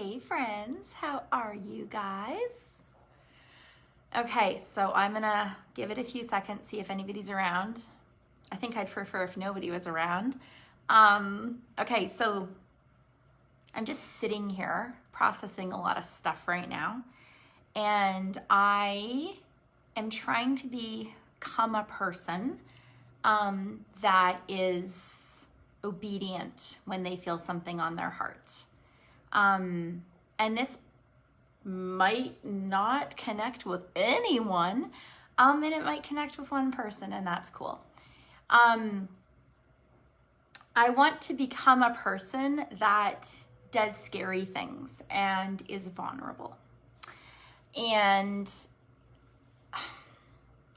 Hey friends, how are you guys? Okay, so I'm gonna give it a few seconds, see if anybody's around. I think I'd prefer if nobody was around. Okay, so I'm just sitting here processing a lot of stuff right now, and I am trying to become a person that is obedient when they feel something on their heart. And this might not connect with anyone, and it might connect with one person, and that's cool. I want to become a person that does scary things and is vulnerable. And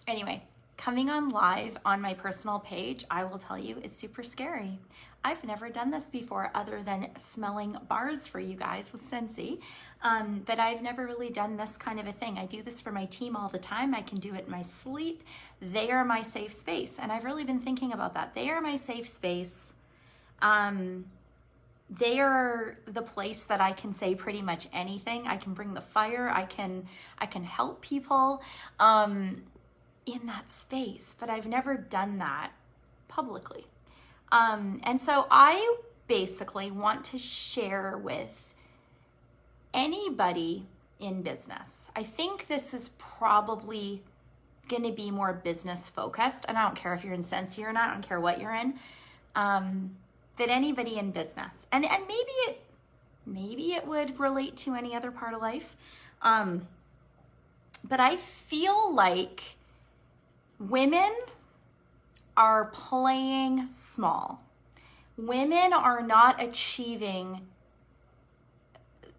anyway, coming on live on my personal page, I will tell you, is super scary. I've never done this before other than smelling bars for you guys with Scentsy, but I've never really done this kind of a thing. I do this for my team all the time. I can do it in my sleep. They are my safe space, and I've really been thinking about that. They are my safe space. They are the place that I can say pretty much anything. I can bring the fire. I can help people in that space, but I've never done that publicly. And so I basically want to share with anybody in business. I think this is probably going to be more business focused, and I don't care if you're in Scentsy or not. I don't care what you're in. But anybody in business, and maybe it would relate to any other part of life. But I feel like women are playing small. Women are not achieving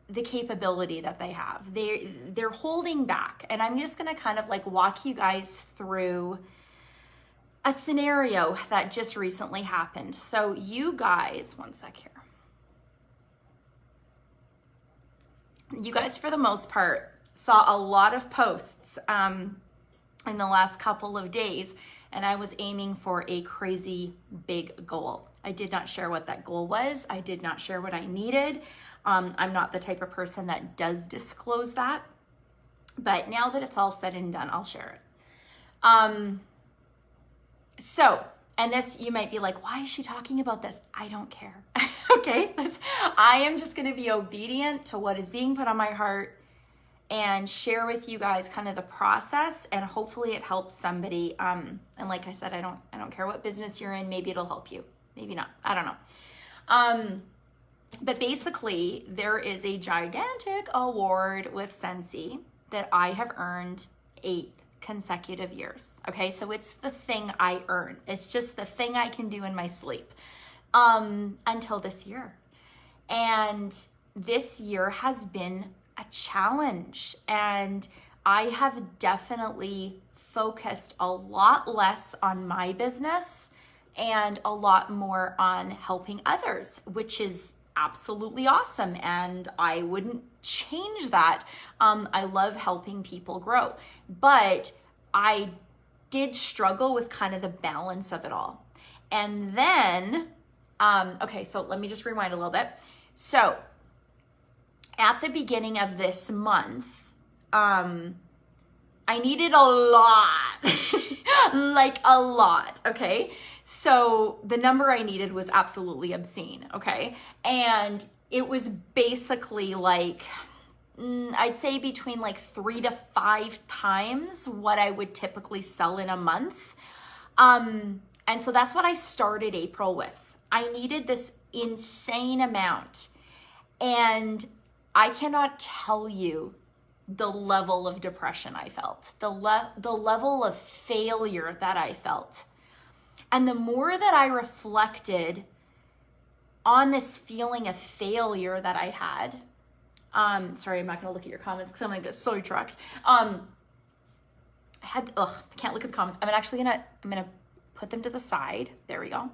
the capability that they have. They're holding back. And I'm just gonna kind of like walk you guys through a scenario that just recently happened. So you guys, one sec here. You guys, for the most part, saw a lot of posts in the last couple of days, and I was aiming for a crazy big goal. I did not share what that goal was. I did not share what I needed. I'm not the type of person that does disclose that, but now that it's all said and done, I'll share it. So, and this, you might be like, why is she talking about this? I don't care. Okay, I am just going to be obedient to what is being put on my heart and share with you guys kind of the process, and hopefully it helps somebody. And like I said, I don't care what business you're in. Maybe it'll help you, maybe not. I don't know. But basically, there is a gigantic award with Scentsy that I have earned 8 consecutive years. Okay, so it's the thing I earn. It's just the thing I can do in my sleep until this year. And this year has been a challenge, and I have definitely focused a lot less on my business and a lot more on helping others, which is absolutely awesome, and I wouldn't change that. I love helping people grow, but I did struggle with kind of the balance of it all. And then, okay, so let me just rewind a little bit. So at the beginning of this month, I needed a lot, like a lot, okay? So the number I needed was absolutely obscene, okay? And it was basically like, I'd say between like 3 to 5 times what I would typically sell in a month. And so that's what I started April with. I needed this insane amount. And I cannot tell you the level of depression I felt, the level of failure that I felt. And the more that I reflected on this feeling of failure that I had, sorry, I'm not gonna look at your comments because I'm gonna get sidetracked. I can't look at the comments. I'm gonna put them to the side. There we go.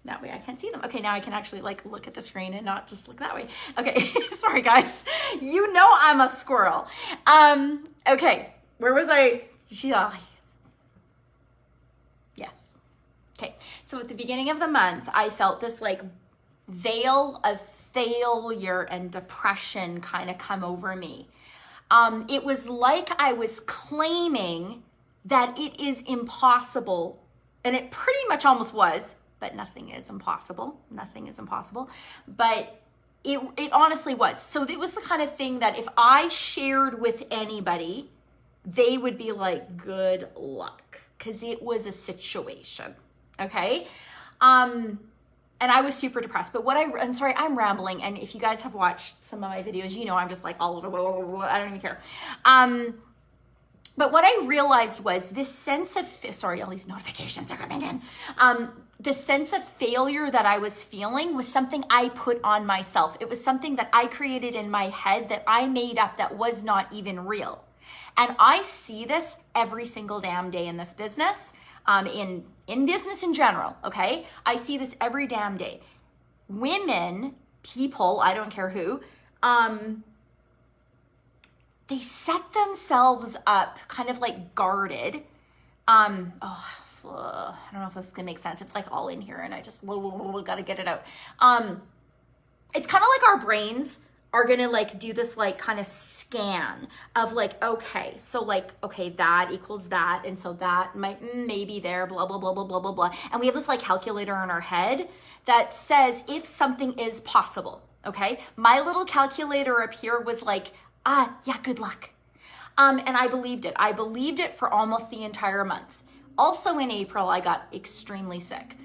That way I can't see them. Okay, now I can actually like look at the screen and not just look that way. Okay, sorry guys. You know I'm a squirrel. Okay, where was I? Okay, so at the beginning of the month, I felt this like veil of failure and depression kind of come over me. It was like I was claiming that it is impossible, and it pretty much almost was, but nothing is impossible. Nothing is impossible. But it honestly was. So it was the kind of thing that if I shared with anybody, they would be like, good luck, because it was a situation. Okay. And I was super depressed. But I'm sorry, I'm rambling. And if you guys have watched some of my videos, you know I'm just like all over, I don't even care. But what I realized was this sense of, sorry, all these notifications are coming in. The sense of failure that I was feeling was something I put on myself. It was something that I created in my head that I made up that was not even real. And I see this every single damn day in this business. In business in general, okay? I see this every damn day. Women, people, I don't care who, they set themselves up kind of like guarded. I don't know if this is gonna make sense. It's like all in here and I just gotta get it out. It's kind of like our brains are gonna like do this like kind of scan of like, okay, so like, okay, that equals that. And so that might maybe there, blah, blah, blah, blah, blah, blah, blah. And we have this like calculator in our head that says if something is possible, okay? My little calculator up here was like, yeah, good luck. And I believed it. I believed it for almost the entire month. Also in April, I got extremely sick,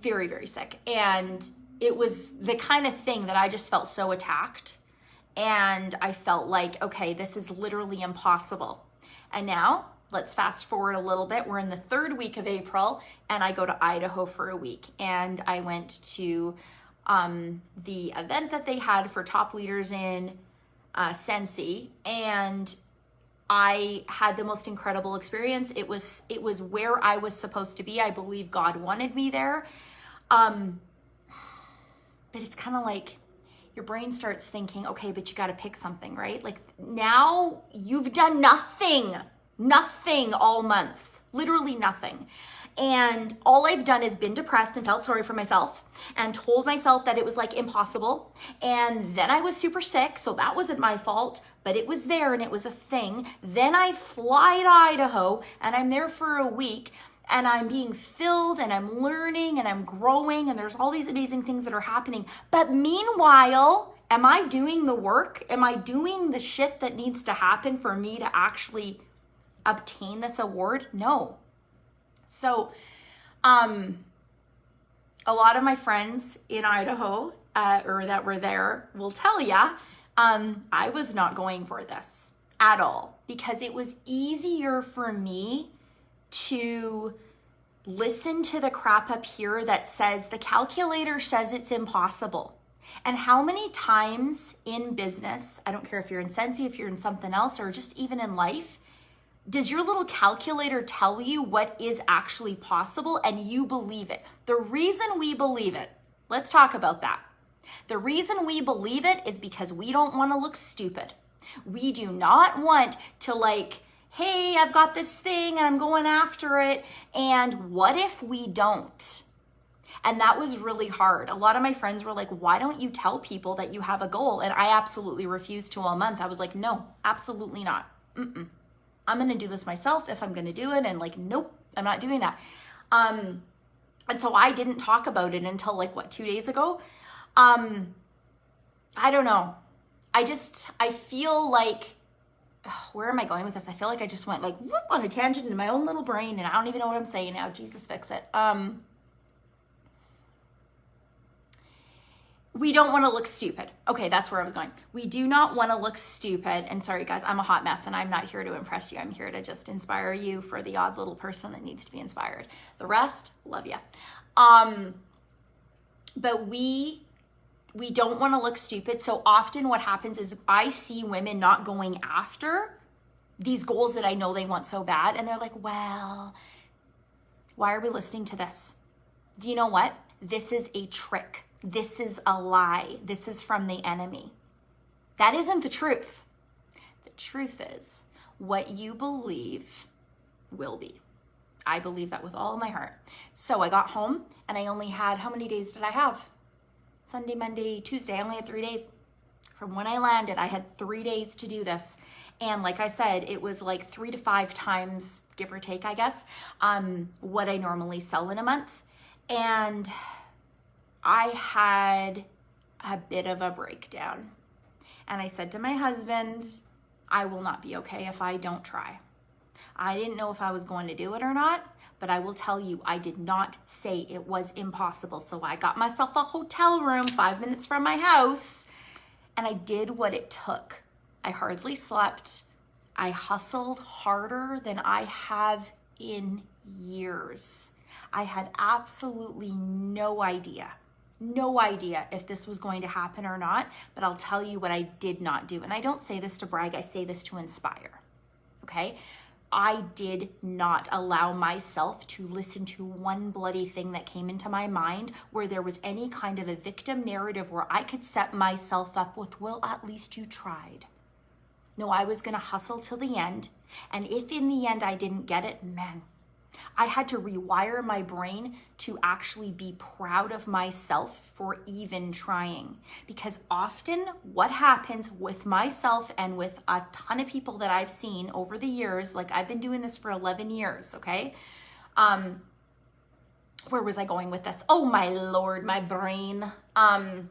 very, very sick. And it was the kind of thing that I just felt so attacked. And I felt like, okay, this is literally impossible. And now let's fast forward a little bit. We're in the 3rd week of April and I go to Idaho for a week. And I went to the event that they had for top leaders in Sensi. And I had the most incredible experience. It was where I was supposed to be. I believe God wanted me there. But it's kind of like your brain starts thinking, okay, but you got to pick something, right? Like now you've done nothing all month, literally nothing. And all I've done is been depressed and felt sorry for myself and told myself that it was like impossible. And then I was super sick, so that wasn't my fault, but it was there and it was a thing. Then I fly to Idaho and I'm there for a week. And I'm being filled and I'm learning and I'm growing and there's all these amazing things that are happening. But meanwhile, am I doing the work? Am I doing the shit that needs to happen for me to actually obtain this award? No. So, a lot of my friends in Idaho or that were there will tell ya, I was not going for this at all because it was easier for me to listen to the crap up here that says the calculator says it's impossible. And how many times in business, I don't care if you're in Sensi, if you're in something else, or just even in life, does your little calculator tell you what is actually possible and you believe it? The reason we believe it, let's talk about that. The reason we believe it is because we don't want to look stupid. We do not want to like, hey, I've got this thing and I'm going after it. And what if we don't? And that was really hard. A lot of my friends were like, why don't you tell people that you have a goal? And I absolutely refused to all month. I was like, no, absolutely not. I'm going to do this myself if I'm going to do it. And like, nope, I'm not doing that. And so I didn't talk about it until like, 2 days ago? I don't know. I feel like, where am I going with this? I feel like I just went like whoop, on a tangent in my own little brain and I don't even know what I'm saying now. Jesus, fix it. We don't want to look stupid. Okay, that's where I was going. We do not want to look stupid. And sorry guys, I'm a hot mess and I'm not here to impress you. I'm here to just inspire you for the odd little person that needs to be inspired. The rest, love ya. But we don't want to look stupid. So often what happens is I see women not going after these goals that I know they want so bad. And they're like, well, why are we listening to this? Do you know what? This is a trick. This is a lie. This is from the enemy. That isn't the truth. The truth is what you believe will be. I believe that with all of my heart. So I got home and I only had, how many days did I have? Sunday, Monday, Tuesday. I only had 3 days. From when I landed, I had 3 days to do this. And like I said, it was like 3 to 5 times, give or take, I guess, what I normally sell in a month. And I had a bit of a breakdown. And I said to my husband, I will not be okay if I don't try. I didn't know if I was going to do it or not, but I will tell you, I did not say it was impossible. So I got myself a hotel room 5 minutes from my house, and I did what it took. I hardly slept. I hustled harder than I have in years. I had absolutely no idea if this was going to happen or not, but I'll tell you what I did not do. And I don't say this to brag, I say this to inspire, okay? I did not allow myself to listen to one bloody thing that came into my mind where there was any kind of a victim narrative where I could set myself up with, well, at least you tried. No, I was gonna hustle till the end. And if in the end I didn't get it, man, I had to rewire my brain to actually be proud of myself for even trying. Because often what happens with myself and with a ton of people that I've seen over the years, like I've been doing this for 11 years, okay? Where was I going with this? Oh my Lord, my brain. I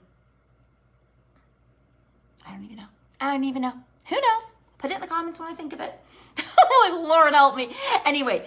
don't even know. Who knows? Put it in the comments when I think of it. Oh, Lord help me. Anyway,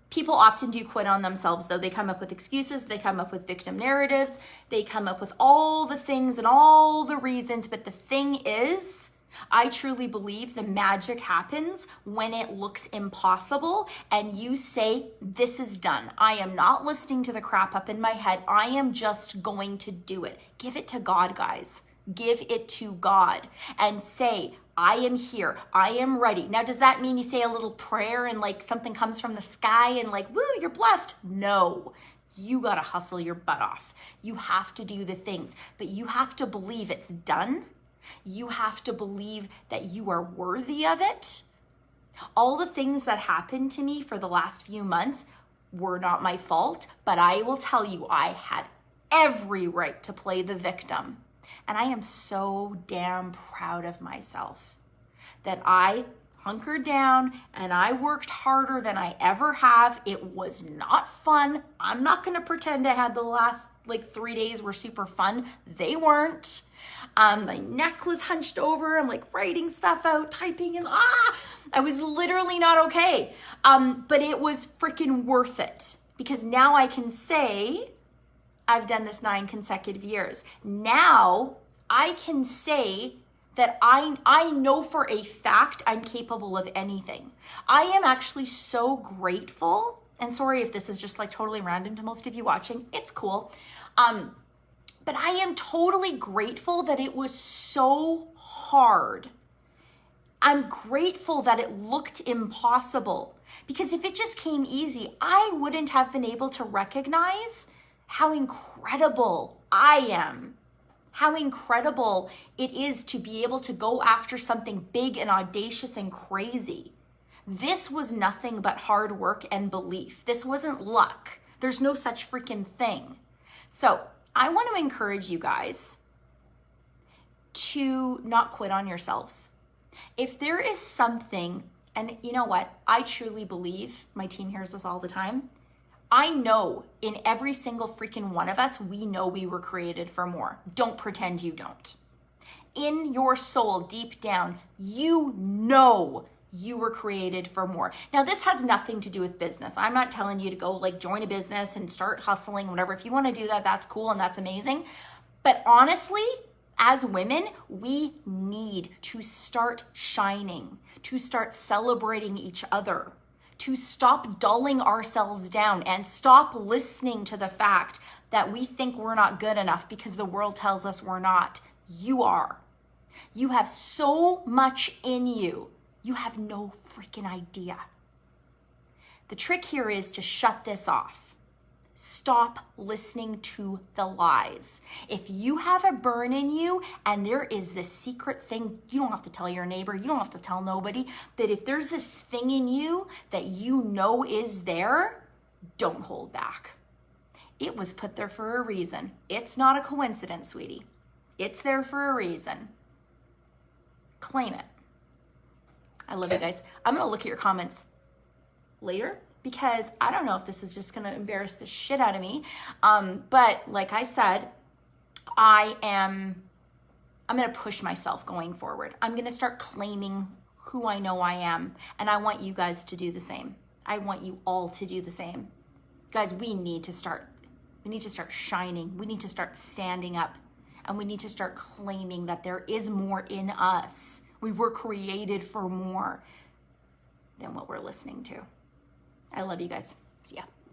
people often do quit on themselves, though. They come up with excuses. They come up with victim narratives. They come up with all the things and all the reasons. But the thing is, I truly believe the magic happens when it looks impossible and you say, this is done. I am not listening to the crap up in my head. I am just going to do it. Give it to God, guys. Give it to God and say, I am here. I am ready. Now, does that mean you say a little prayer and like something comes from the sky and like, woo, you're blessed? No, you got to hustle your butt off. You have to do the things, but you have to believe it's done. You have to believe that you are worthy of it. All the things that happened to me for the last few months were not my fault, but I will tell you, I had every right to play the victim. And I am so damn proud of myself that I hunkered down and I worked harder than I ever have. It was not fun. I'm not going to pretend I had the last like 3 days were super fun. They weren't. My neck was hunched over. I'm like writing stuff out, typing, and I was literally not okay. But it was freaking worth it because now I can say, I've done this 9 consecutive years. Now I can say that I know for a fact I'm capable of anything. I am actually so grateful, and sorry if this is just like totally random to most of you watching, it's cool. But I am totally grateful that it was so hard. I'm grateful that it looked impossible because if it just came easy, I wouldn't have been able to recognize how incredible I am, how incredible it is to be able to go after something big and audacious and crazy. This was nothing but hard work and belief. This wasn't luck. There's no such freaking thing. So I want to encourage you guys to not quit on yourselves. If there is something, and you know what, I truly believe, my team hears this all the time, I know in every single freaking one of us, we know we were created for more. Don't pretend you don't. In your soul, deep down, you know you were created for more. Now, this has nothing to do with business. I'm not telling you to go like join a business and start hustling, whatever. If you want to do that, that's cool and that's amazing. But honestly, as women, we need to start shining, to start celebrating each other, to stop dulling ourselves down and stop listening to the fact that we think we're not good enough because the world tells us we're not. You are. You have so much in you. You have no freaking idea. The trick here is to shut this off. Stop listening to the lies. If you have a burn in you and there is this secret thing, you don't have to tell your neighbor, you don't have to tell nobody, that if there's this thing in you that you know is there, don't hold back. It was put there for a reason. It's not a coincidence, sweetie. It's there for a reason. Claim it. I love you guys. I'm going to look at your comments later because I don't know if this is just going to embarrass the shit out of me. But like I said, I'm going to push myself going forward. I'm going to start claiming who I know I am. And I want you guys to do the same. I want you all to do the same. Guys, we need to start shining. We need to start standing up. And we need to start claiming that there is more in us. We were created for more than what we're listening to. I love you guys. See ya.